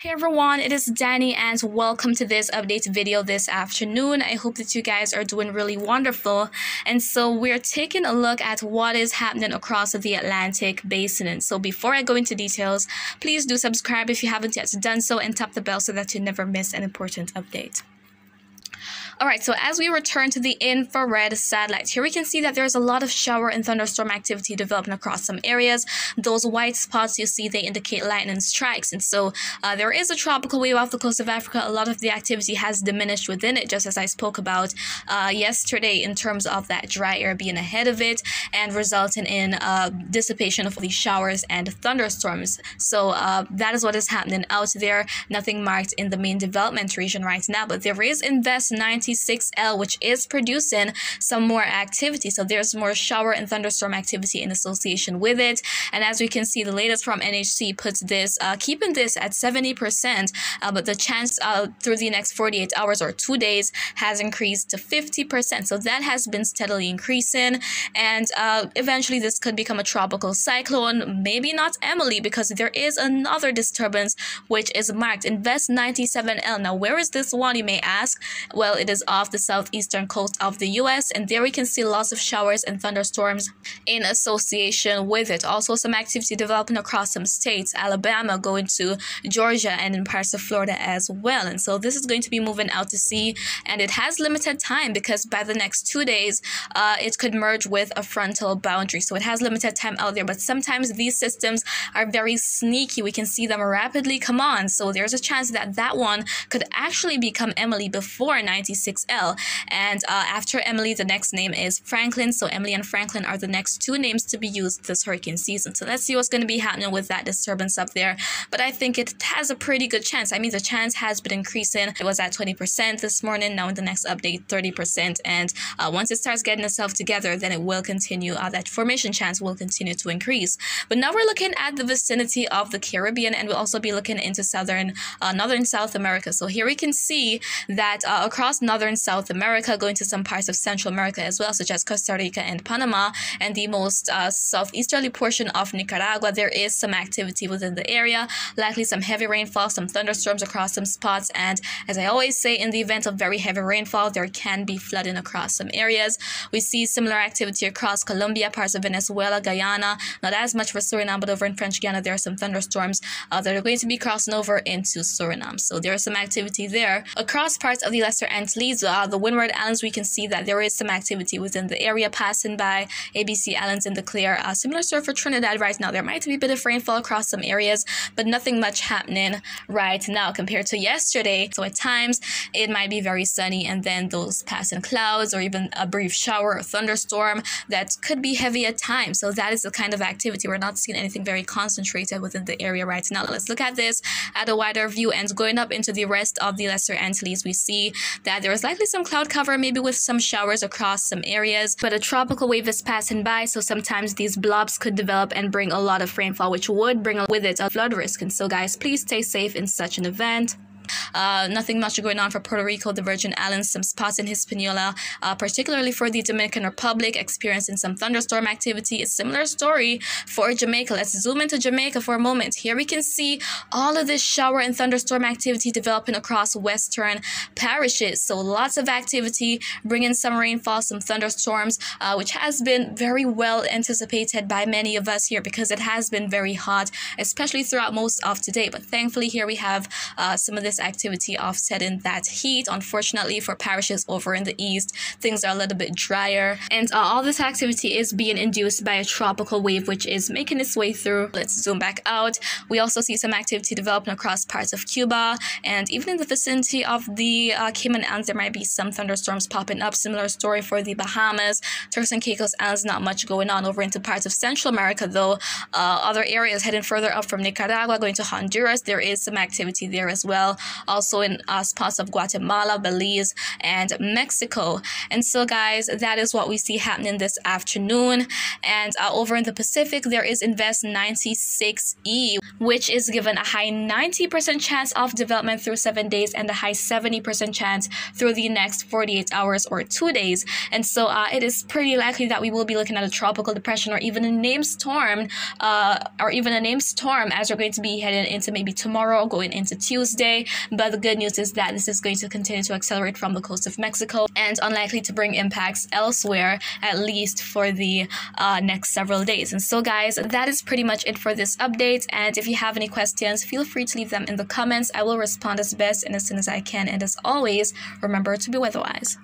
Hey everyone, it is Dani and welcome to this update video this afternoon. I hope that you guys are doing really wonderful. And so we're taking a look at what is happening across the Atlantic basin. And so before I go into details, please do subscribe if you haven't yet done so and tap the bell so that you never miss an important update. Alright, so as we return to the infrared satellite, here we can see that there's a lot of shower and thunderstorm activity developing across some areas. Those white spots you see, they indicate lightning strikes. And so there is a tropical wave off the coast of Africa. A lot of the activity has diminished within it, just as I spoke about yesterday in terms of that dry air being ahead of it and resulting in dissipation of these showers and thunderstorms. So that is what is happening out there. Nothing marked in the main development region right now, but there is Invest 96L, which is producing some more activity. So there's more shower and thunderstorm activity in association with it. And as we can see, the latest from NHC puts this, keeping this at 70%, but the chance through the next 48 hours or 2 days has increased to 50%. So that has been steadily increasing. And eventually this could become a tropical cyclone, maybe not Emily, because there is another disturbance which is marked Invest 97L. Now, where is this one, you may ask? Well, it is off the southeastern coast of the US, and there we can see lots of showers and thunderstorms in association with it. Also some activity developing across some states, Alabama going to Georgia and in parts of Florida as well. And so this is going to be moving out to sea, and it has limited time because by the next 2 days it could merge with a frontal boundary. So it has limited time out there, but sometimes these systems are very sneaky. We can see them rapidly come on. So there's a chance that that one could actually become Emily before 96L. And after Emily, the next name is Franklin. So Emily and Franklin are the next two names to be used this hurricane season. So let's see what's going to be happening with that disturbance up there. But I think it has a pretty good chance. I mean, the chance has been increasing. It was at 20% this morning. Now in the next update, 30%. And once it starts getting itself together, then it will continue. That formation chance will continue to increase. But now we're looking at the vicinity of the Caribbean, and we'll also be looking into northern South America. So here we can see that across northern South America, going to some parts of Central America as well, such as Costa Rica and Panama, and the most southeasterly portion of Nicaragua, there is some activity within the area, likely some heavy rainfall, some thunderstorms across some spots. And as I always say, in the event of very heavy rainfall, there can be flooding across some areas. We see similar activity across Colombia, parts of Venezuela, Guyana, not as much for Suriname, but over in French Guiana, there are some thunderstorms that are going to be crossing over into Suriname. So there is some activity there. Across parts of the Lesser Antilles, the Windward Islands, we can see that there is some activity within the area passing by ABC Islands in the clear. Similar story for Trinidad right now. There might be a bit of rainfall across some areas, but nothing much happening right now compared to yesterday. So at times it might be very sunny, and then those passing clouds or even a brief shower or thunderstorm that could be heavy at times. So that is the kind of activity. We're not seeing anything very concentrated within the area right now. Let's look at this at a wider view, and going up into the rest of the Lesser Antilles, we see that there is likely some cloud cover, maybe with some showers across some areas, but a tropical wave is passing by, so sometimes these blobs could develop and bring a lot of rainfall, which would bring with it a flood risk. And so guys, please stay safe in such an event. Nothing much going on for Puerto Rico, the Virgin Islands, some spots in Hispaniola, particularly for the Dominican Republic, experiencing some thunderstorm activity. A similar story for Jamaica. Let's zoom into Jamaica for a moment. Here we can see all of this shower and thunderstorm activity developing across western parishes. So lots of activity, bringing some rainfall, some thunderstorms, which has been very well anticipated by many of us here because it has been very hot, especially throughout most of today. But thankfully here we have some of this activity offsetting that heat. Unfortunately for parishes over in the east, things are a little bit drier, and all this activity is being induced by a tropical wave which is making its way through. Let's zoom back out. We also see some activity developing across parts of Cuba, and even in the vicinity of the Cayman Islands, there might be some thunderstorms popping up. Similar story for the Bahamas, Turks and Caicos Islands, not much going on. Over into parts of Central America though, other areas heading further up from Nicaragua going to Honduras, there is some activity there as well. also in spots of Guatemala, Belize, and Mexico. And so guys, that is what we see happening this afternoon. And over in the Pacific, there is Invest 96E, which is given a high 90% chance of development through 7 days and a high 70% chance through the next 48 hours or 2 days. And so it is pretty likely that we will be looking at a tropical depression or even a named storm, as we're going to be heading into maybe tomorrow, going into Tuesday. But the good news is that this is going to continue to accelerate from the coast of Mexico and unlikely to bring impacts elsewhere, at least for the next several days. And so guys, that is pretty much it for this update. And if you have any questions, feel free to leave them in the comments. I will respond as best and as soon as I can. And as always, remember to be weatherwise.